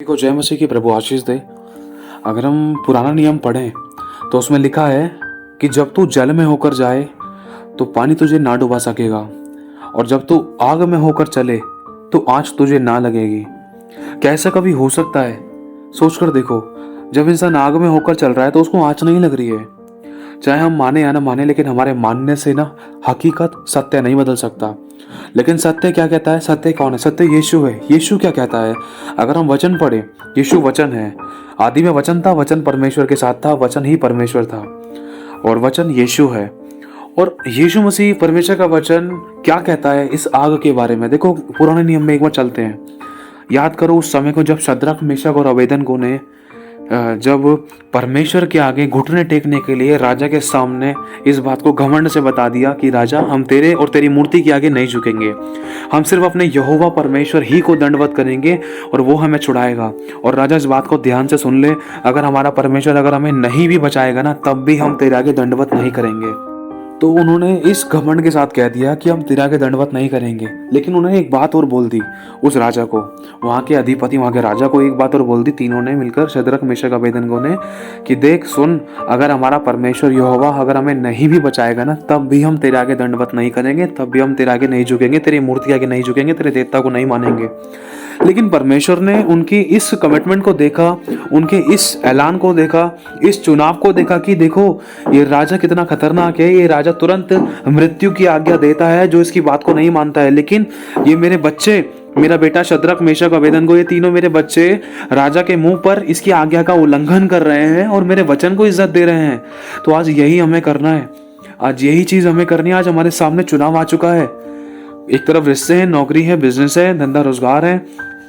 देखो, जय मसीह की प्रभु आशीष दे। अगर हम पुराना नियम पढ़ें तो उसमें लिखा है कि जब तू जल में होकर जाए तो पानी तुझे ना डुबा सकेगा, और जब तू आग में होकर चले तो आँच तुझे ना लगेगी। क्या ऐसा कभी हो सकता है? सोच कर देखो, जब इंसान आग में होकर चल रहा है तो उसको आँच नहीं लग रही है। चाहे हम माने या ना माने, लेकिन हमारे मानने से ना हकीकत सत्य नहीं बदल सकता। लेकिन सत्य क्या कहता है? सत्य कौन है? सत्य यीशु है। यीशु क्या कहता है? अगर हम वचन पढ़े, यीशु वचन है। आदि में वचन था, वचन परमेश्वर के साथ था, वचन ही परमेश्वर था, और वचन यीशु है। और यीशु मसीह परमेश्वर का वचन क्या कहता है इस आग के बारे में? देखो, पुराने नियम में एक बार चलते हैं। याद करो उस समय को जब शद्रक, मेशक और अबेदनगो ने जब परमेश्वर के आगे घुटने टेकने के लिए राजा के सामने इस बात को घमंड से बता दिया कि राजा, हम तेरे और तेरी मूर्ति के आगे नहीं झुकेंगे, हम सिर्फ अपने यहोवा परमेश्वर ही को दंडवत करेंगे और वो हमें छुड़ाएगा। और राजा इस बात को ध्यान से सुन ले, अगर हमारा परमेश्वर अगर हमें नहीं भी बचाएगा ना, तब भी हम तेरे आगे दंडवत नहीं करेंगे। तो उन्होंने इस घमंड के साथ कह दिया कि हम तेरे आगे दंडवत नहीं करेंगे। लेकिन उन्होंने एक बात और बोल दी उस राजा को, वहाँ के अधिपति, वहाँ के राजा को एक बात और बोल दी, तीनों ने मिलकर, शद्रक, मेशक, अबेदनगो ने, कि देख सुन, अगर हमारा परमेश्वर यहोवा अगर हमें नहीं भी बचाएगा ना, तब भी हम तेरे आगे दंडवत नहीं करेंगे, तब भी हम तेरे आगे नहीं झुकेंगे, तेरी मूर्ति आगे नहीं झुकेंगे, तेरे देवता को नहीं मानेंगे। लेकिन परमेश्वर ने उनकी इस कमिटमेंट को देखा, उनके इस ऐलान को देखा, इस चुनाव को देखा कि देखो ये राजा कितना खतरनाक है। ये राजा तुरंत मृत्यु की आज्ञा देता है जो इसकी बात को नहीं मानता है। लेकिन ये मेरे बच्चे, मेरा बेटा शद्रक, मेशक, अबेदनगो, ये तीनों मेरे बच्चे राजा के मुंह पर इसकी आज्ञा का उल्लंघन कर रहे हैं और मेरे वचन को इज्जत दे रहे हैं। तो आज यही हमें करना है, आज यही चीज हमें करनी है। आज हमारे सामने चुनाव आ चुका है। एक तरफ रिश्ते हैं, नौकरी है, बिजनेस है, धंधा रोजगार है,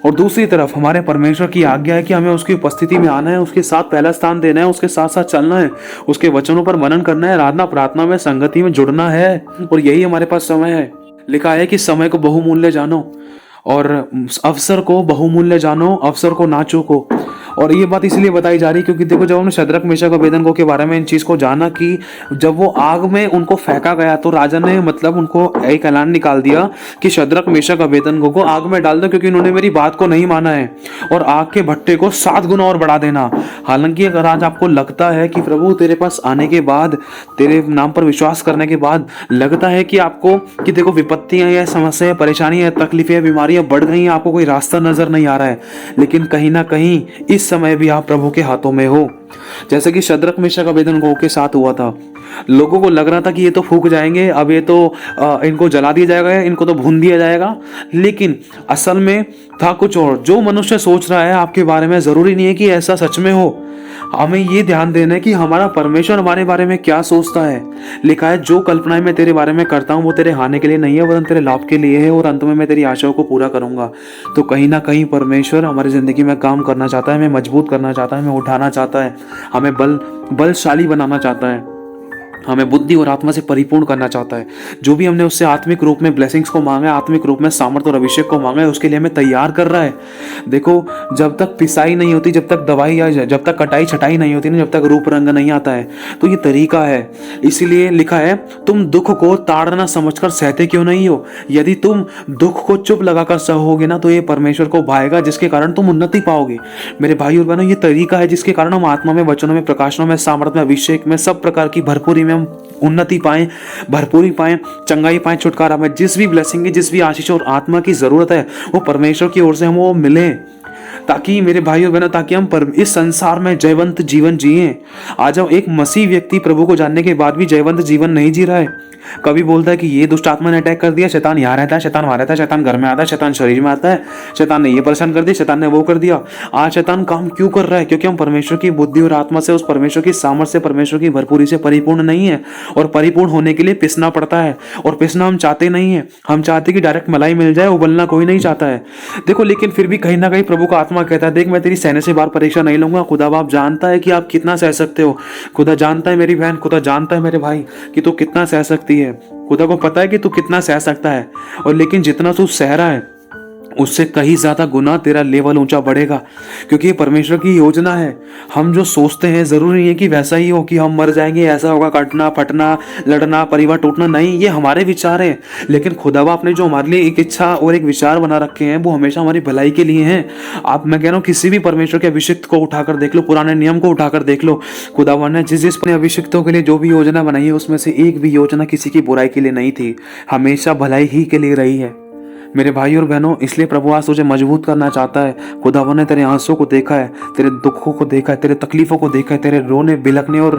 और दूसरी तरफ हमारे परमेश्वर की आज्ञा है कि हमें उसकी उपस्थिति में आना है, उसके साथ पहला स्थान देना है, उसके साथ साथ चलना है, उसके वचनों पर मनन करना है, आराधना प्रार्थना में, संगति में जुड़ना है। और यही हमारे पास समय है। लिखा है कि समय को बहुमूल्य जानो और अवसर को बहुमूल्य जानो, अवसर को ना चूको। और ये बात इसलिए बताई जा रही क्योंकि देखो, जब हमने शद्रक, मेशक, अबेदनगो के बारे में इन चीज को जाना कि जब वो आग में उनको फेंका गया तो राजा ने मतलब उनको एक ऐलान निकाल दिया कि शद्रक, मेशक, अबेदनगो को आग में डाल दो, क्योंकि उन्होंने मेरी बात को नहीं माना है, और आग के भट्टे को 7 गुना और बढ़ा देना। हालांकि अगर आज आपको लगता है कि प्रभु तेरे पास आने के बाद, तेरे नाम पर विश्वास करने के बाद लगता है कि आपको कि देखो विपत्तियां या समस्याएं, परेशानियां, तकलीफें, बीमारियां बढ़ गई, आपको कोई रास्ता नजर नहीं आ रहा है, लेकिन कहीं ना कहीं इस समय भी आप प्रभु के हाथों में हो। जैसे कि शद्रक, मेशक, अबेदनगो के साथ हुआ था। लोगों को लग रहा था कि ये तो फूक जाएंगे, अब ये तो इनको जला दिया जाएगा, इनको तो भून दिया जाएगा, लेकिन असल में था कुछ और। जो मनुष्य सोच रहा है आपके बारे में, जरूरी नहीं है कि ऐसा सच में हो। हमें ये ध्यान देना है कि हमारा परमेश्वर हमारे बारे में क्या सोचता है। लिखा है, जो कल्पनाएं मैं तेरे बारे में करता हूँ वो तेरे हानि के लिए नहीं है, वरन तेरे लाभ के लिए है, और अंत में मैं तेरी आशाओं को पूरा करूंगा। तो कहीं ना कहीं परमेश्वर हमारी जिंदगी में काम करना चाहता है, हमें मजबूत करना चाहता है, हमें उठाना चाहता है, हमें बलशाली बनाना चाहता है, हमें बुद्धि और आत्मा से परिपूर्ण करना चाहता है। जो भी हमने उससे आत्मिक रूप में ब्लेसिंग्स को मांगा है, आत्मिक रूप में सामर्थ्य और अभिषेक को मांगा है, उसके लिए हमें तैयार कर रहा है। देखो, जब तक पिसाई नहीं होती, जब तक दवाई या जब तक कटाई छटाई नहीं होती ना, जब तक रूप रंग नहीं आता है, तो ये तरीका है। इसीलिए लिखा है, तुम दुख को ताड़ना समझकर सहते क्यों नहीं हो? यदि तुम दुख को चुप लगाकर सहोगे ना, तो ये परमेश्वर को भाएगा, जिसके कारण तुम उन्नति पाओगे। मेरे भाई और बहनों, ये तरीका है जिसके कारण हम आत्मा में, वचनों में, प्रकाशनों में, सामर्थ्य में, अभिषेक में, सब प्रकार की भरपूरी में हम उन्नति पाएं, भरपूरी पाएं, चंगाई पाएं, छुटकारा पाएं। जिस भी ब्लेसिंग की, जिस भी आशीष और आत्मा की जरूरत है, वो परमेश्वर की ओर से हम वो मिले, ताकि मेरे भाइयों बहनों, ताकि हम इस संसार में जयवंत जीवन जिए। आज हम एक मसीह व्यक्ति प्रभु को जानने के बाद भी जयवंत जीवन नहीं जी रहा है। कभी बोलता है कि ये दुष्ट आत्मा ने अटैक कर दिया, शैतान यहाँ रहता है, शैतान वहां रहता है, शैतान घर में आता है, शैतान शरीर में आता है, शैतान ने ये परेशान कर दिया, शैतान ने वो कर दिया। आज शैतान काम क्यों कर रहा है? क्योंकि हम परमेश्वर की बुद्धि और आत्मा से, उस परमेश्वर की सामर्थ्य से, परमेश्वर की भरपूरी से परिपूर्ण नहीं है। और परिपूर्ण होने के लिए पिसना पड़ता है, और पिसना हम चाहते नहीं है। हम चाहते कि डायरेक्ट मलाई मिल जाए, उबलना कोई नहीं चाहता है। देखो, लेकिन फिर भी कहीं ना कहीं प्रभु का आत्मा कहता है, देख मैं तेरी सहने से बाहर परीक्षा नहीं लूंगा। खुदा बाप जानता है कि आप कितना सह सकते हो। खुदा जानता है मेरी बहन, खुदा जानता है मेरे भाई कि तू कितना सह सकती है। खुदा को पता है कि तू कितना सह सकता है। और लेकिन जितना तू सह रहा है उससे कहीं ज्यादा गुना तेरा लेवल ऊंचा बढ़ेगा, क्योंकि ये परमेश्वर की योजना है। हम जो सोचते हैं जरूरी नहीं है कि वैसा ही हो, कि हम मर जाएंगे, ऐसा होगा, कटना फटना, लड़ना, परिवार टूटना, नहीं, ये हमारे विचार हैं। लेकिन खुदावा आपने जो हमारे लिए एक इच्छा और एक विचार बना रखे हैं वो हमेशा हमारी भलाई के लिए हैं। आप, मैं कह रहा हूँ, किसी भी परमेश्वर के अभिषिक्त को उठाकर देख लो, पुराने नियम को उठाकर देख लो, खुदावा ने जिस जिस अभिषिक्तों के लिए जो भी योजना बनाई है उसमें से एक भी योजना किसी की बुराई के लिए नहीं थी, हमेशा भलाई ही के लिए रही है। मेरे भाई और बहनों, इसलिए प्रभु आज तुझे मजबूत करना चाहता है। खुदावन ने तेरे आंसुओं को देखा है, तेरे दुखों को देखा है, तेरे तकलीफों को देखा है, तेरे रोने बिलखने और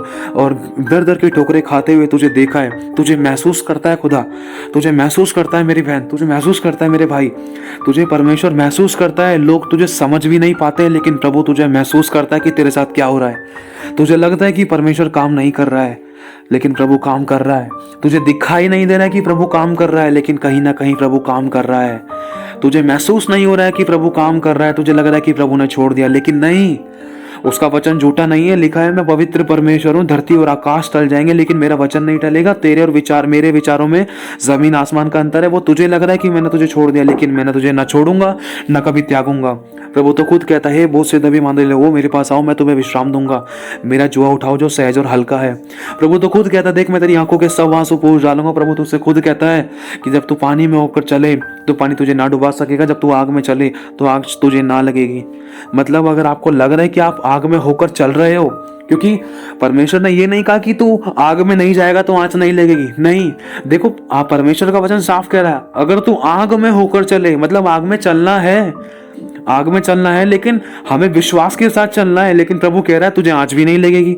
दर दर की ठोकरें खाते हुए तुझे देखा है। तुझे महसूस करता है खुदा, तुझे महसूस करता है मेरी बहन, तुझे महसूस करता है मेरे भाई, तुझे परमेश्वर महसूस करता है। लोग तुझे समझ भी नहीं पाते हैं, लेकिन प्रभु तुझे महसूस करता है कि तेरे साथ क्या हो रहा है। तुझे लगता है कि परमेश्वर काम नहीं कर रहा है, लेकिन प्रभु काम कर रहा है। तुझे दिखाई नहीं दे रहा है कि प्रभु काम कर रहा है, लेकिन कहीं ना कहीं प्रभु काम कर रहा है। तुझे महसूस नहीं हो रहा है कि प्रभु काम कर रहा है, तुझे लग रहा है कि प्रभु ने छोड़ दिया, लेकिन नहीं, उसका वचन झूठा नहीं है। लिखा है, मैं पवित्र परमेश्वर हूँ, धरती और आकाश टल जाएंगे लेकिन मेरा वचन नहीं टलेगा। तेरे और विचार, मेरे विचारों में जमीन आसमान का अंतर है। वो तुझे लग रहा है कि मैंने तुझे छोड़ दिया, लेकिन मैंने तुझे न छोड़ूंगा न कभी त्यागूंगा। प्रभु तो खुद कहता है, बोझ से दबे मांदे लोगों मेरे पास आओ, मैं तुम्हें विश्राम दूंगा। मेरा जुआ उठाओ जो सहज और हल्का है। प्रभु तो खुद कहता है, देख मैं तेरी आंखों के सब आंसू पोंछ डालूंगा। प्रभु तुझसे खुद कहता है कि जब तू पानी में होकर चले तो पानी तुझे ना डुबा सकेगा, जब तू आग में चले तो आग तुझे ना लगेगी। मतलब अगर आपको लग रहा है कि आप आग में होकर चल रहे हो, क्योंकि परमेश्वर ने ये नहीं कहा कि तू आग में नहीं जाएगा तो आंच नहीं लगेगी, नहीं। देखो, आप, परमेश्वर का वचन साफ कह रहा है, अगर तू आग में होकर चले, मतलब आग में चलना है, आग में चलना है, लेकिन हमें विश्वास के साथ चलना है। लेकिन प्रभु कह रहा है तुझे आंच भी नहीं लगेगी।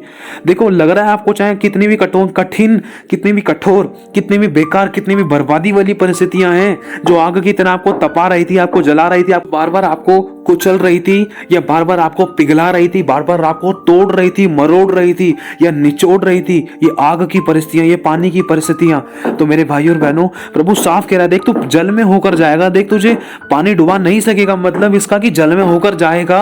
देखो, लग रहा है आपको, चाहे कितनी भी कठिन, कितनी भी कठोर, कितनी भी बेकार, कितनी भी बर्बादी वाली परिस्थितियां हैं जो आग की तरह आपको तपा रही थी, आपको जला रही थी, आप बार बार आपको कुचल रही थी, या बार बार आपको पिघला रही थी, बार बार आपको तोड़ रही थी, मरोड़ रही थी, या निचोड़ रही थी, ये आग की परिस्थितियां, ये पानी की परिस्थितियां। तो मेरे भाई और बहनों, प्रभु साफ कह रहा है, देख तू जल में होकर जाएगा, देख तुझे पानी डुबा नहीं सकेगा, मतलब इसका कि जल में होकर जाएगा।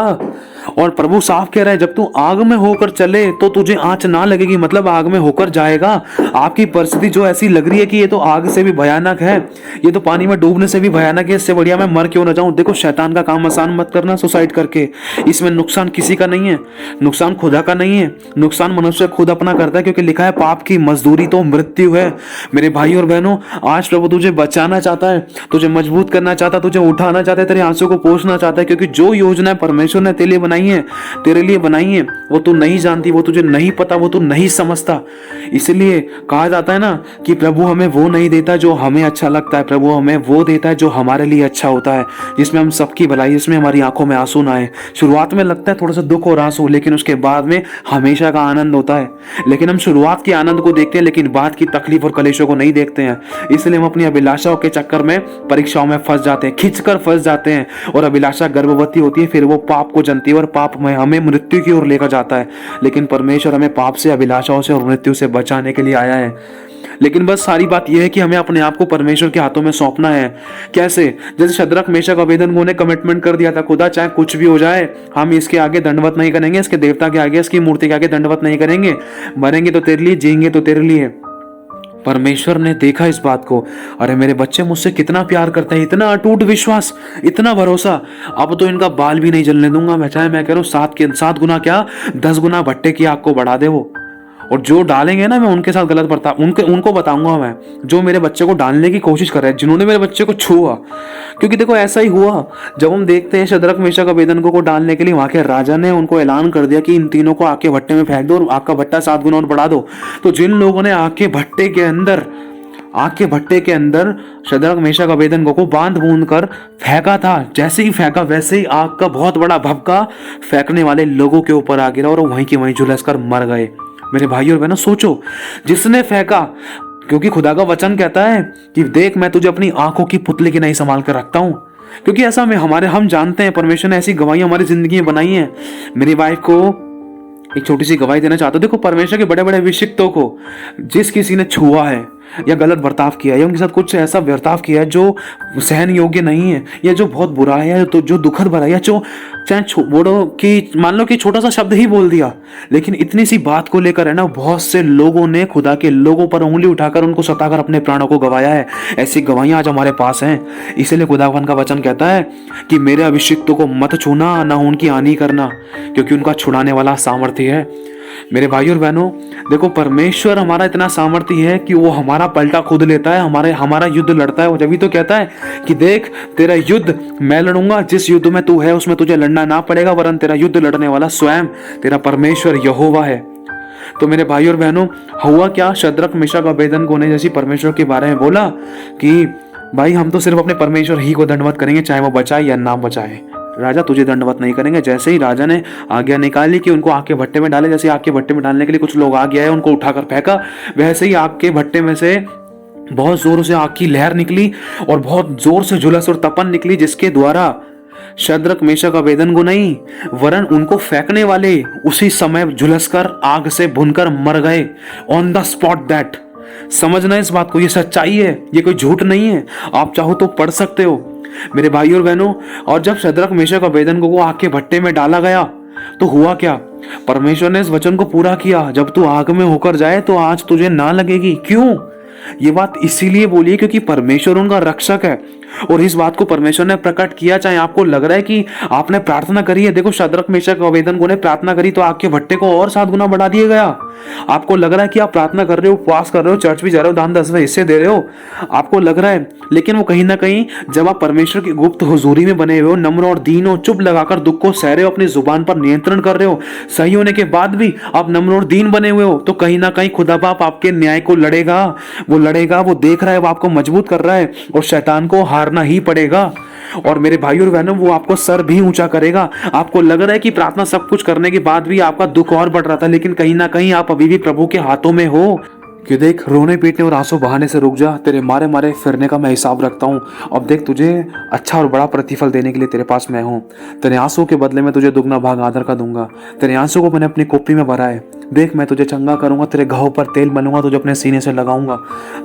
और प्रभु साफ कह रहा है, जब तू आग में होकर चले तो तुझे आंच ना लगेगी, मतलब आग में होकर जाएगा। आपकी परिस्थिति जो ऐसी लग रही है कि ये तो आग से भी भयानक है, ये तो पानी में डूबने से भी भयानक है, इससे बढ़िया मैं मर क्यों ना जाऊं। देखो, शैतान का काम आसान मत करना सुसाइड करके, इसमें नुकसान किसी का नहीं है, नुकसान खुदा का नहीं है, नुकसान मनुष्य खुद अपना करता है, क्योंकि लिखा है पाप की मजदूरी तो मृत्यु है। मेरे भाई और बहनों, आज प्रभु तुझे बचाना चाहता है, तुझे मजबूत करना चाहता है, तुझे उठाना चाहता है, तेरे आंसू को पोंछना चाहता है, क्योंकि जो योजना परमेश्वर ने तेरे लिए बनाई है, तेरे लिए बनाई है, वो तू नहीं जानती, वो तुझे नहीं पता, वो तू नहीं समझता। इसलिए कहा जाता है ना कि प्रभु हमें वो नहीं देता जो हमें अच्छा लगता है, प्रभु हमें वो देता है जो हमारे लिए अच्छा होता है, जिसमें हम सबकी भलाई, जिसमें हमारी आंखों में आंसू ना आए। शुरुआत में लगता है थोड़ा सा दुख और आंसू, लेकिन उसके बाद में हमेशा का आनंद होता है। लेकिन हम शुरुआत के आनंद को देखते हैं, लेकिन बाद की तकलीफ और कलेशों को नहीं देखते हैं। इसलिए हम अपनी अभिलाषाओं के चक्कर में परीक्षाओं में फंस जाते हैं, खिंचकर फंस जाते हैं, और अभिलाषा गर्भवती होती है, फिर वो पाप को जनती है और पाप में हमें मृत्यु की ओर लेकर जाता है। लेकिन परमेश्वर हमें पाप से, अभिलाषाओं से और मृत्यु से बचाने के लिए आया है। लेकिन बस सारी बात यह है कि हमें अपने आप को परमेश्वर के हाथों में सौंपना है। कैसे? जैसे शद्रक मेशक अबेदनगो ने कमिटमेंट कर दिया था, खुदा चाहे कुछ भी हो जाए हम इसके आगे दंडवत नहीं करेंगे, इसके देवता के आगे, इसकी मूर्ति के आगे दंडवत नहीं करेंगे, मरेंगे तो तेरे लिए, जिएंगे तो तेरे लिए। परमेश्वर ने देखा इस बात को, अरे मेरे बच्चे मुझसे कितना प्यार करते हैं, इतना अटूट विश्वास, इतना भरोसा, अब तो इनका बाल भी नहीं जलने दूंगा मैं, चाहे मैं कह रहा हूं 7 गुना क्या 10 गुना भट्टे की आग को बढ़ा दे वो। और जो डालेंगे ना, मैं उनके साथ गलत बर्ताव, उनको बताऊंगा मैं, जो मेरे बच्चे को डालने की कोशिश कर रहे हैं, जिन्होंने मेरे बच्चे को छुआ। क्योंकि देखो ऐसा ही हुआ, जब हम देखते हैं शद्रक मेशक अबेदनगो को डालने के लिए वहां के राजा ने उनको ऐलान कर दिया कि इन तीनों को आग के भट्टे में फेंक दो और आग का भट्टा 7 गुना और बढ़ा दो। तो जिन लोगों ने आग के भट्टे के अंदर शद्रक मेशक अबेदनगो को बांध बूंद कर फेंका था, जैसे ही फेंका वैसे ही आग का बहुत बड़ा भभका फेंकने वाले लोगों के ऊपर आ गिरा और वहीं के वहीं झुलस कर मर गए। मेरे भाई और बहनों, सोचो, जिसने फेंका, क्योंकि खुदा का वचन कहता है कि देख मैं तुझे अपनी आंखों की पुतली की नहीं संभाल कर रखता हूं। क्योंकि ऐसा में हम जानते हैं, परमेश्वर ने ऐसी गवाही हमारी जिंदगी में बनाई है। मेरी वाइफ को एक छोटी सी गवाही देना चाहता हूं। देखो, परमेश्वर के बड़े बड़े अभिषिक्तों को जिस किसी ने छुआ है, या गलत बर्ताव किया है या उनके साथ कुछ ऐसा बर्ताव किया है जो सहन योग्य नहीं है या जो बहुत बुरा है या तो जो दुखद भरा है या जो चाहे बोलो कि मान लो कि छोटा सा शब्द ही बोल दिया, लेकिन इतनी सी बात को लेकर है ना बहुत से लोगों ने खुदा के लोगों पर उंगली उठाकर उनको सताकर अपने प्राणों को गंवाया है। ऐसी गवाहियां आज हमारे पास हैं। इसीलिए खुदावन का वचन कहता है कि मेरे अभिषिक्तों को मत छूना, ना उनकी हानि करना, क्योंकि उनका छुड़ाने वाला सामर्थ्य है। मेरे भाई और बहनों, देखो परमेश्वर हमारा इतना सामर्थ्य है कि वो हमारा पलटा खुद लेता है, हमारा युद्ध लड़ता है। वो जब भी तो कहता है कि देख तेरा युद्ध मैं लड़ूंगा, जिस युद्ध में तू है उसमें तुझे लड़ना ना पड़ेगा, वरन तेरा युद्ध लड़ने वाला स्वयं तेरा परमेश्वर यहोवा है। तो मेरे भाई और बहनों, हुआ क्या, शद्रक मेशक अबेदनगो ने जैसी परमेश्वर के बारे में बोला कि भाई हम तो सिर्फ अपने परमेश्वर ही को दंडवत करेंगे, चाहे वो बचाए या ना बचाए। राजा तुझे दंडवत नहीं करेंगे। जैसे ही राजा ने आज्ञा निकाली कि उनको आग के भट्टे में डाले, जैसे आग के भट्टे में डालने के लिए कुछ लोग आ गया है, उनको उठाकर फेंका, वैसे ही आग के भट्टे में से बहुत जोर से आग की लहर निकली और बहुत जोर से झुलस और तपन निकली, जिसके द्वारा शद्रक मेशक अबेदनगो नहीं वरन उनको फेंकने वाले उसी समय झुलसकर आग से भुनकर मर गए, ऑन द स्पॉट दैट। समझना इस बात को, ये सच्चाई है, ये कोई झूठ नहीं है। आप चाहो तो पढ़ सकते हो मेरे भाई और बहनों। और जब शद्रक मेशक अबेदनगो को आग के भट्टे में डाला गया तो हुआ क्या, परमेश्वर ने इस वचन को पूरा किया, जब तू आग में होकर जाए तो आज तुझे ना लगेगी। क्यों? ये बात इसीलिए बोली है क्योंकि परमेश्वर उनका रक्षक है और इस बात को परमेश्वर ने प्रकट किया। चाहे आपको लग रहा है कि आपने प्रार्थना करी है, देखो शद्रक मेशक अबेदनगो ने प्रार्थना करी तो आग के भट्टे को और 7 गुना बढ़ा दिया गया। आपको लग रहा है कि आप प्रार्थना कर रहे हो, उपवास कर रहे हो, चर्च भी जा रहे हो, दान 10वें हिस्से दे रहे हो, आपको लग रहा है, लेकिन वो कहीं ना कहीं जब आप परमेश्वर की गुप्त हुजूरी में बने हुए हो, नम्र और दीन हो, चुप लगाकर दुख को सह रहे हो, अपनी जुबान पर नियंत्रण कर रहे हो, सही होने के बाद भी आप नम्र और दीन बने हुए हो, तो कहीं ना कहीं खुदा बाप आपके न्याय को लड़ेगा। वो देख रहा है, वो आपको मजबूत कर रहा है और शैतान को हारना ही पड़ेगा। और मेरे भाई और बहनों, वो आपको सर भी ऊंचा करेगा। आपको लग रहा है कि प्रार्थना सब कुछ करने के बाद भी आपका दुख और बढ़ रहा था, लेकिन कहीं ना कहीं आप अभी भी प्रभु के हाथों में हो। कि देख, रोने पीटने और आंसू बहाने से रुक जा, तेरे मारे मारे फिरने का मैं हिसाब रखता हूँ। अब देख, तुझे अच्छा और बड़ा प्रतिफल देने के लिए तेरे पास मैं हूँ। तेरे आंसू के बदले में तुझे दुगना भाग आदर का दूंगा। तेरे आंसू को मैंने अपनी कॉपी में भरा है। देख, मैं तुझे चंगा करूंगा, तेरे घाव पर तेल मलूंगा, तुझे अपने सीने से लगाऊंगा।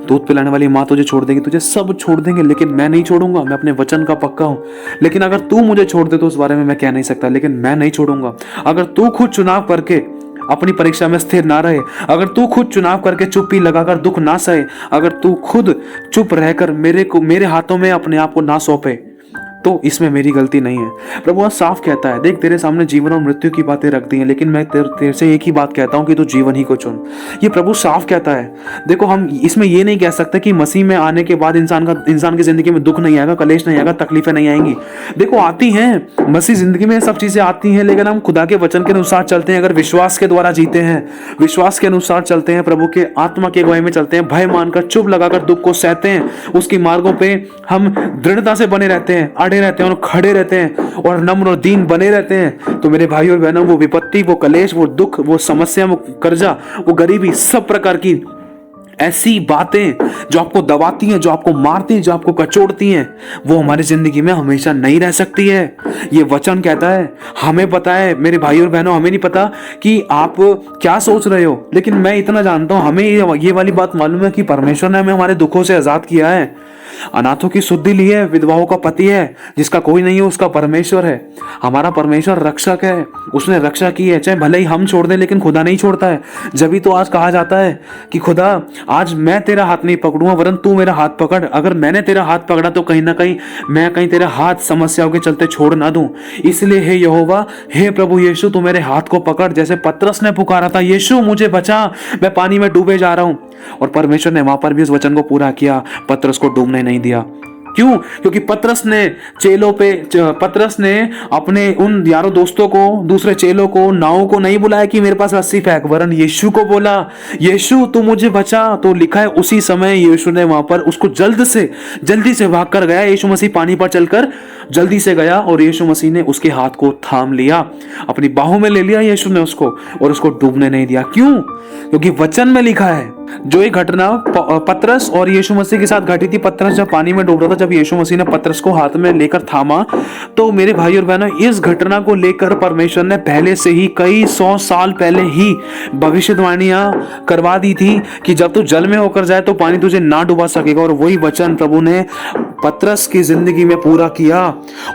दूध पिलाने वाली माँ तुझे छोड़ देगी, तुझे सब छोड़ देंगे, लेकिन मैं नहीं छोड़ूंगा। मैं अपने वचन का पक्का हूँ। लेकिन अगर तू मुझे छोड़ दे तो उस बारे में मैं कह नहीं सकता, लेकिन मैं नहीं छोड़ूंगा। अगर तू खुद चुनाव करके अपनी परीक्षा में स्थिर ना रहे, अगर तू खुद चुनाव करके चुप्पी लगाकर दुख ना सहे, अगर तू खुद चुप रहकर मेरे हाथों में अपने आप को ना सौंपे, तो इसमें मेरी गलती नहीं है। प्रभु आज साफ कहता है, देख तेरे सामने जीवन और मृत्यु की बातें रख दी हैं, लेकिन मैं तेरे से एक ही बात कहता हूं कि तू जीवन ही को चुन। ये प्रभु साफ कहता है। देखो, हम इसमें ये नहीं कह सकते कि मसीह में आने के बाद इंसान की जिंदगी में दुख नहीं आएगा, कलेश नहीं आएगा, तकलीफें नहीं आएंगी। देखो आती हैं, मसीह जिंदगी में सब चीजें आती हैं, लेकिन हम खुदा के वचन के अनुसार चलते हैं। अगर विश्वास के द्वारा जीते हैं, विश्वास के अनुसार चलते हैं, प्रभु के आत्मा के अगुवाई में चलते हैं, भय मानकर चुप लगाकर दुख को सहते हैं, उसकी मार्गों पे हम दृढ़ता से बने रहते हैं, अड़े रहते हैं और खड़े रहते हैं और नम्र और दीन बने रहते हैं, तो मेरे भाइयों और बहनों, वो विपत्ति, वो कलेश, वो दुख, वो समस्या, वो कर्जा, वो गरीबी, सब प्रकार की ऐसी बातें जो आपको दबाती हैं, जो आपको मारती हैं, जो आपको कचोड़ती हैं, वो हमारी जिंदगी में हमेशा नहीं रह सकती है। ये वचन कहता है। हमें पता है मेरे भाई और बहनों, हमें नहीं पता कि आप क्या सोच रहे हो, लेकिन मैं इतना जानता हूं, हमें ये वाली बात मालूम है कि परमेश्वर ने हमें हमारे दुखों से आजाद किया है। अनाथों की शुद्धि ली है, विधवाओं का पति है, जिसका कोई नहीं है उसका परमेश्वर है। हमारा परमेश्वर रक्षक है, उसने रक्षा की है। चाहे भले ही हम छोड़ दें, लेकिन खुदा नहीं छोड़ता है। जब भी तो आज कहा जाता है कि खुदा आज मैं तेरा हाथ नहीं पकड़ूंगा, वरन तू मेरा हाथ पकड़। अगर मैंने तेरा हाथ पकड़ा तो कहीं ना कहीं मैं तेरा हाथ समस्याओं के चलते छोड़ ना दूं। इसलिए हे यहोवा, हे प्रभु यीशु, तू मेरे हाथ को पकड़। जैसे पतरस ने पुकारा था, यीशु मुझे बचा, मैं पानी में डूबे जा रहा हूं, और परमेश्वर ने वहां पर भी उस वचन को पूरा किया, पतरस को डूबने नहीं दिया। क्यों? क्योंकि पतरस ने अपने उन यारों दोस्तों को, दूसरे चेलों को, नावों को नहीं बुलाया कि मेरे पास रस्सी फेंक, वरन यीशु को बोला, यीशु तू मुझे बचा। तो लिखा है उसी समय यीशु ने वहां पर उसको जल्दी से भाग कर गया। यीशु मसीह पानी पर चलकर जल्दी से गया और यीशु मसीह ने उसके हाथ को थाम लिया, अपनी बाहों में ले लिया यीशु ने उसको, और उसको डूबने नहीं दिया। क्यों? क्योंकि वचन में लिखा है जो ये घटना पतरस और यीशु मसीह के साथ घटी थी, पतरस जब पानी में डूब रहा था, जब यीशु मसीह ने पतरस को हाथ में लेकर थामा, तो मेरे भाई और बहनों, इस घटना को लेकर परमेश्वर ने पहले से ही कई 100 साल पहले ही भविष्यवाणियां करवा दी थी कि जब तू जल में होकर जाए तो पानी तुझे ना डुबा सकेगा। और वही वचन प्रभु ने पतरस की जिंदगी में पूरा किया।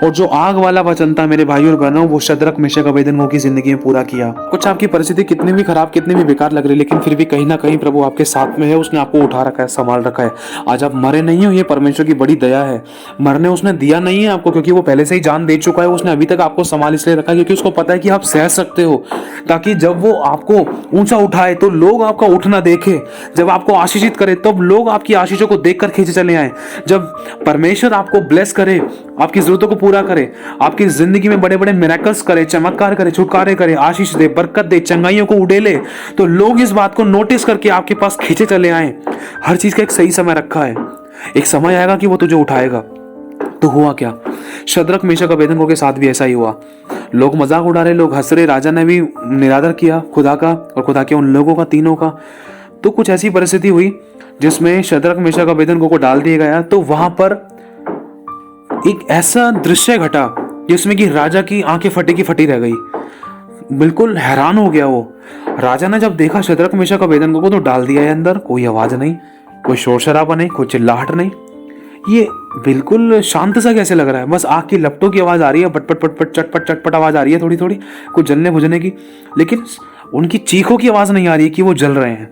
और जो आग वाला वचन था मेरे भाई और बहनों, वो शद्रक मेशक अबेदनगो की जिंदगी में पूरा किया। कुछ आपकी परिस्थिति कितनी भी खराब, कितनी भी बेकार लग रही, लेकिन फिर भी कहीं ना कहीं प्रभु आपके साथ में है। उसने आपको उठा रखा है, संभाल रखा है। आज आप मरे नहीं हो, ये परमेश्वर की बड़ी दया है। मरने उसने दिया नहीं है आपको, क्योंकि वो पहले से ही जान दे चुका है। उसने अभी तक आपको संभाल इसलिए रखा है क्योंकि उसको पता है कि आप सह सकते हो, ताकि जब वो आपको ऊंचा उठाए तो लोग आपका उठना देखे। जब आपको आशीषित करे तब लोग आपकी आशीषों को देखकर खींचे चले आए। जब परमेश्वर आपको ब्लेस करे, आपकी जरूरतों को पूरा करे, आपकी जिंदगी में बड़े बड़े मिरेकल्स करे, चमत्कार करे, छुटकारे करे, आशीष दे, बरकत दे, चंगाइयों को उड़ेले, तो लोग इस बात को नोटिस करके आपके पास खींचे चले आए। हर चीज का एक सही समय रखा है। एक समय आएगा कि वो तुझे उठाएगा। तो हुआ क्या? शद्रक मेशक अबेदनगो के साथ भी ऐसा ही हुआ। लोग मजाक उड़ा रहे, लोग हंस रहे। राजा ने भी निरादर किया खुदा का और खुदा के उन लोगों का, तीनों का। तो कुछ ऐसी परिस्थिति हुई जिसमें शद्रक मेशक अबेदनगो को डाल दिया गया। तो वहां पर एक ऐसा दृश्य घटा जिसमें कि राजा की आंखें फटी की फटी रह गई। बिल्कुल हैरान हो गया वो। राजा ने जब देखा शद्रक मेशक अबेदनगो को, तो डाल दिया है अंदर। कोई आवाज नहीं, कोई शोर शराबा नहीं, कोई चिल्लाहट नहीं। ये बिल्कुल शांत सा कैसे लग रहा है? बस आग की लपटों की आवाज आ रही है, पटपट पटपट चटपट चटपट आवाज आ रही है, थोड़ी थोड़ी कुछ जलने बुझने की, लेकिन उनकी चीखों की आवाज नहीं आ रही है कि वो जल रहे हैं।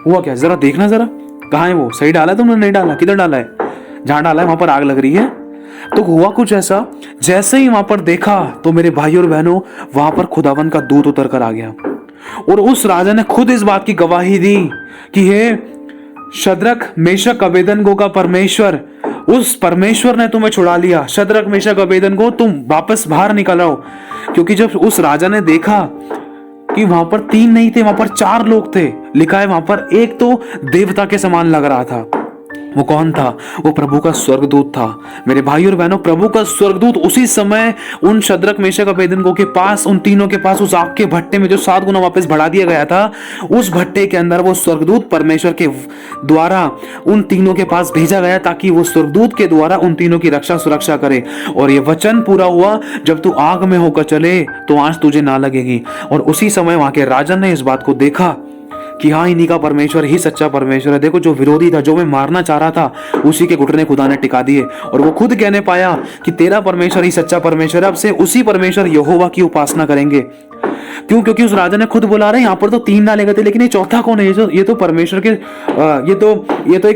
हुआ क्या? जरा देखना, जरा कहाँ है वो? सही डाला है तुमने? नहीं डाला? किधर डाला है? जहां डाला है वहां पर आग लग रही है। तो हुआ कुछ ऐसा, जैसे ही वहां पर देखा तो मेरे भाई और बहनों, वहां पर खुदावन का दूत उतर कर आ गया। और उस राजा ने खुद इस बात की गवाही दी कि हे शद्रक मेशक अबेदनगो का परमेश्वर, उस परमेश्वर ने तुम्हें छुड़ा लिया। शद्रक मेशक अबेदनगो, तुम वापस बाहर निकल आओ। क्योंकि जब उस राजा ने देखा कि वहां पर 3 नहीं थे, वहां पर 4 लोग थे। लिखा है वहां पर एक तो देवता के समान लग रहा था। वो कौन था? वो प्रभु का स्वर्गदूत था। मेरे भाई और बहनों, प्रभु का स्वर्गदूत उसी समय उन शद्रक मेशक अबेदनगो के पास, उन तीनों के पास, उस आग के भट्टे में जो 7 गुना वापस बढ़ा दिया गया था, उस भट्टे के अंदर वो स्वर्गदूत परमेश्वर के द्वारा उन तीनों के पास भेजा गया, ताकि वो स्वर्गदूत के द्वारा उन तीनों की रक्षा सुरक्षा करे। और ये वचन पूरा हुआ, जब तू आग में होकर चले तो आंच तुझे ना लगेगी। और उसी समय वहां के राजा ने इस बात को देखा कि हाँ, इन्हीं का परमेश्वर ही सच्चा परमेश्वर है। देखो, जो विरोधी था, जो मैं मारना चाह रहा था, उसी के घुटने खुदा ने टिका दिए। और वो खुद कहने पाया कि तेरा परमेश्वर ही सच्चा परमेश्वर है। अब से उसी परमेश्वर यहोवा की उपासना करेंगे। क्यों? क्योंकि उस राजा ने खुद बोला रहे, यहाँ पर तो 3 डाले गए थे, लेकिन ये चौथा कौन है? ये तो परमेश्वर के ये तो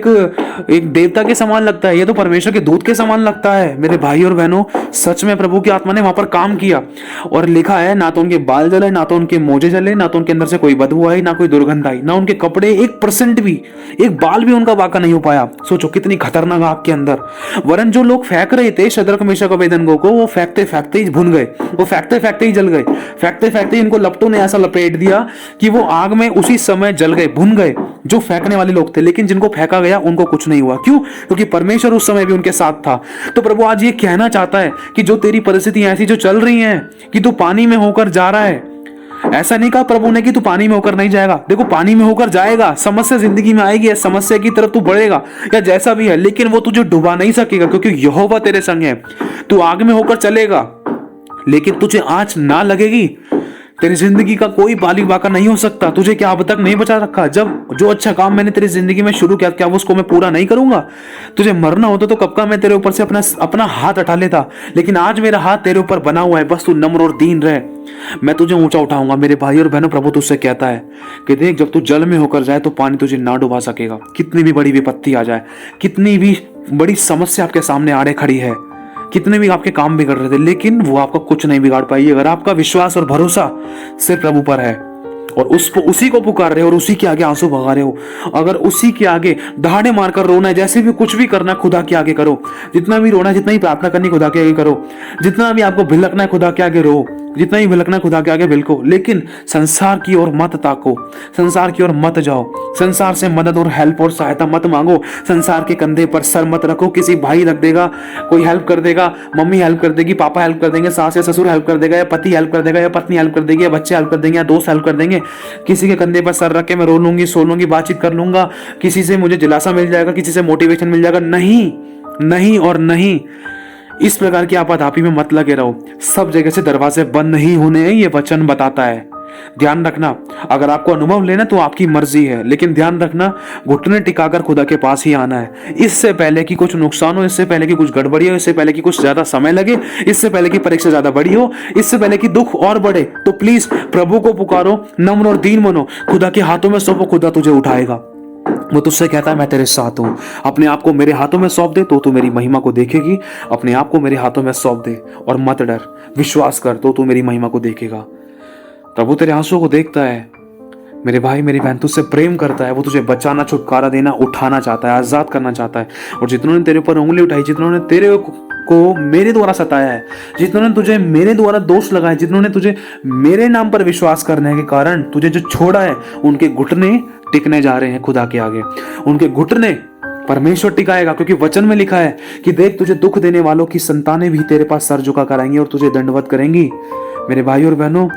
एक देवता के समान लगता है, ये तो परमेश्वर के दूत के समान लगता है। मेरे भाई और बहनों, सच में प्रभु की आत्मा ने वहां पर काम किया। और लिखा है, ना तो उनके बाल जले, ना तो उनके मोजे जले, ना तो उनके अंदर से कोई बदबू आई, ना कोई दुर्गंध आई, ना उनके कपड़े 1% भी, एक बाल भी उनका बाका नहीं हो पाया। सोचो कितनी खतरनाक आग के अंदर। वरन जो लोग फेंक रहे थे शद्रक मेशक अबेदनगो को, वो फेंकते फेंकते ही भुन गए, वो फेंकते फेंकते ही जल गए। फेंकते फेंकते इनको लपटों ने ऐसा लपेट दिया कि वो आग में उसी समय जल गए, भुन गए, जो फेंकने वाले लोग थे। लेकिन जिनको फेंका गया उनको कुछ नहीं हुआ। क्यों? क्योंकि परमेश्वर उस समय भी उनके साथ था। तो प्रभु आज ये कहना चाहता है कि जो तेरी परिस्थितियां ऐसी जो चल रही हैं कि तू पानी में होकर जा रहा है, ऐसा नहीं कहा प्रभु ने कि तू पानी में होकर नहीं जाएगा। देखो, पानी में होकर जाएगा, समस्या जिंदगी में आएगी, समस्या की तरफ तू बढ़ेगा या जैसा भी है, लेकिन वो तुझे डुबा नहीं सकेगा, क्योंकि यहोवा तेरे संग है। तू आग में होकर चलेगा, लेकिन तुझे आंच ना लगेगी। तेरी जिंदगी का कोई बाली बाका नहीं हो सकता। तुझे क्या अब तक नहीं बचा रखा? जब जो अच्छा काम मैंने तेरी जिंदगी में शुरू किया, क्या उसको मैं पूरा नहीं करूंगा? तुझे मरना होता तो कब का मैं तेरे ऊपर से अपना हाथ उठा लेता, लेकिन आज मेरा हाथ तेरे ऊपर बना हुआ है। बस तू नम्र और दीन रहे, मैं तुझे ऊंचा उठाऊंगा। मेरे भाई और बहनों, प्रभु तुझसे कहता है कि देख, जब तू जल में होकर जाए तो पानी तुझे ना डुबा सकेगा। कितनी भी बड़ी विपत्ति आ जाए, कितनी भी बड़ी समस्या आपके सामने आड़े खड़ी है, कितने भी आपके काम बिगड़ रहे थे, लेकिन वो आपका कुछ नहीं बिगाड़ पाई अगर आपका विश्वास और भरोसा सिर्फ प्रभु पर है और उसी को पुकार रहे हो और उसी के आगे आंसू बहा रहे हो। अगर उसी के आगे दहाड़े मारकर रोना है, जैसे भी कुछ भी करना, खुदा के आगे करो। जितना भी रोना है, जितना ही प्रार्थना करनी, खुदा के आगे करो। जितना भी आपको भिलकना है, खुदा के आगे रो। जितना ही भिलकना खुदा के आगे भिलको, लेकिन संसार की ओर मत ताको, संसार की ओर मत जाओ, संसार से मदद और हेल्प और सहायता मत मांगो, संसार के कंधे पर सर मत रखो। किसी भाई रख देगा, कोई हेल्प कर देगा, मम्मी हेल्प कर देगी, पापा हेल्प कर देंगे, सास या ससुर हेल्प कर देगा, या पति हेल्प कर देगा, या पत्नी हेल्प कर देगी, या बच्चे हेल्प कर देंगे, या दोस्त हेल्प कर देंगे। किसी के कंधे पर सर रख के मैं रो लूंगी, सो लूंगी, बातचीत कर लूंगा, किसी से मुझे दिलासा मिल जाएगा, किसी से मोटिवेशन मिल जाएगा, नहीं, नहीं और नहीं। इस प्रकार की आपाधापी में मत लगे रहो। सब जगह से दरवाजे बंद नहीं होने हैं, ये वचन बताता है। ध्यान रखना, अगर आपको अनुभव लेना तो आपकी मर्जी है, लेकिन ध्यान रखना घुटने टिकाकर खुदा के पास ही आना है। इससे पहले कि कुछ नुकसान हो, इससे पहले कि कुछ गड़बड़ी हो, इससे पहले कि कुछ ज्यादा समय लगे, इससे पहले कि परीक्षा ज्यादा बड़ी हो, इससे पहले कि दुख और बढ़े, तो प्लीज प्रभु को पुकारो, नम्र और दीन बनो, खुदा के हाथों में सौंपो, खुदा तुझे उठाएगा। वो तुझसे कहता है मैं तेरे साथ हूं। अपने आप को मेरे हाथों में सौंप दे तो तू मेरी महिमा को देखेगी। अपने आप को मेरे हाथों में सौंप दे और मत डर, विश्वास कर तो तू मेरी महिमा को देखेगा। प्रभु तेरे आंसुओं को देखता है। मेरे भाई मेरी बहन तुझसे प्रेम करता है। वो तुझे बचाना, छुटकारा देना, उठाना चाहता है, आजाद करना चाहता है। और जितनों ने तेरे ऊपर उंगली उठाई, जितनों ने तेरे को मेरे द्वारा सताया है, जितनों ने तुझे मेरे द्वारा दोष लगाए, जितनों ने तुझे मेरे नाम पर विश्वास करने के कारण तुझे जो छोड़ा है, उनके घुटने टिकने जा रहे हैं खुदा के आगे। उनके घुटने परमेश्वर टिकाएगा, क्योंकि वचन में लिखा है कि देख तुझे दुख देने वालों की संतानें भी तेरे पास सर झुका कर आएंगी और तुझे दंडवत करेंगी। मेरे भाई और बहनों,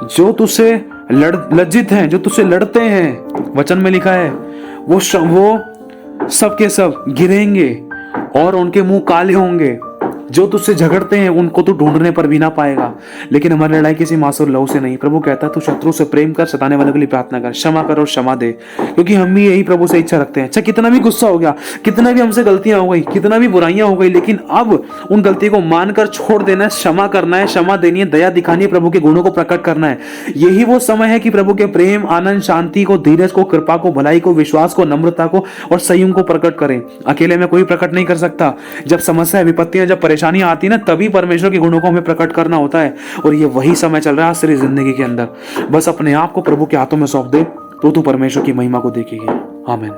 जो तुझसे लज्जित हैं, जो तुझसे लड़ते हैं, वचन में लिखा है वो सब के सब गिरेंगे और उनके मुंह काले होंगे। जो तुझसे झगड़ते हैं उनको तो ढूंढने पर भी ना पाएगा, लेकिन हमारी लड़ाई किसी मांस और लहू से नहीं। प्रभु कहता है तू शत्रु से प्रेम कर, सताने वालों के लिए प्रार्थना कर, क्षमा कर और क्षमा दे, क्योंकि हम भी यही प्रभु से इच्छा रखते हैं। अच्छा कितना भी गुस्सा हो गया, कितना भी हमसे गलतियां हो गई, कितना भी बुराइयां हो गई, लेकिन अब उन गलती को मानकर छोड़ देना है, क्षमा करना है, क्षमा देनी है, दया दिखानी है, प्रभु के गुणों को प्रकट करना है। यही वो समय है कि प्रभु के प्रेम, आनंद, शांति को, धीरज को, कृपा को, भलाई को, विश्वास को, नम्रता को और संयम को प्रकट करें। अकेले में कोई प्रकट नहीं कर सकता। जब समस्या, विपत्तियां, जब परेशानियां आती ना, तभी परमेश्वर के गुणों को हमें प्रकट करना होता है। और ये वही समय चल रहा है तेरी जिंदगी के अंदर। बस अपने आप को प्रभु के हाथों में सौंप दे तो तू परमेश्वर की महिमा को देखेगी। आमीन।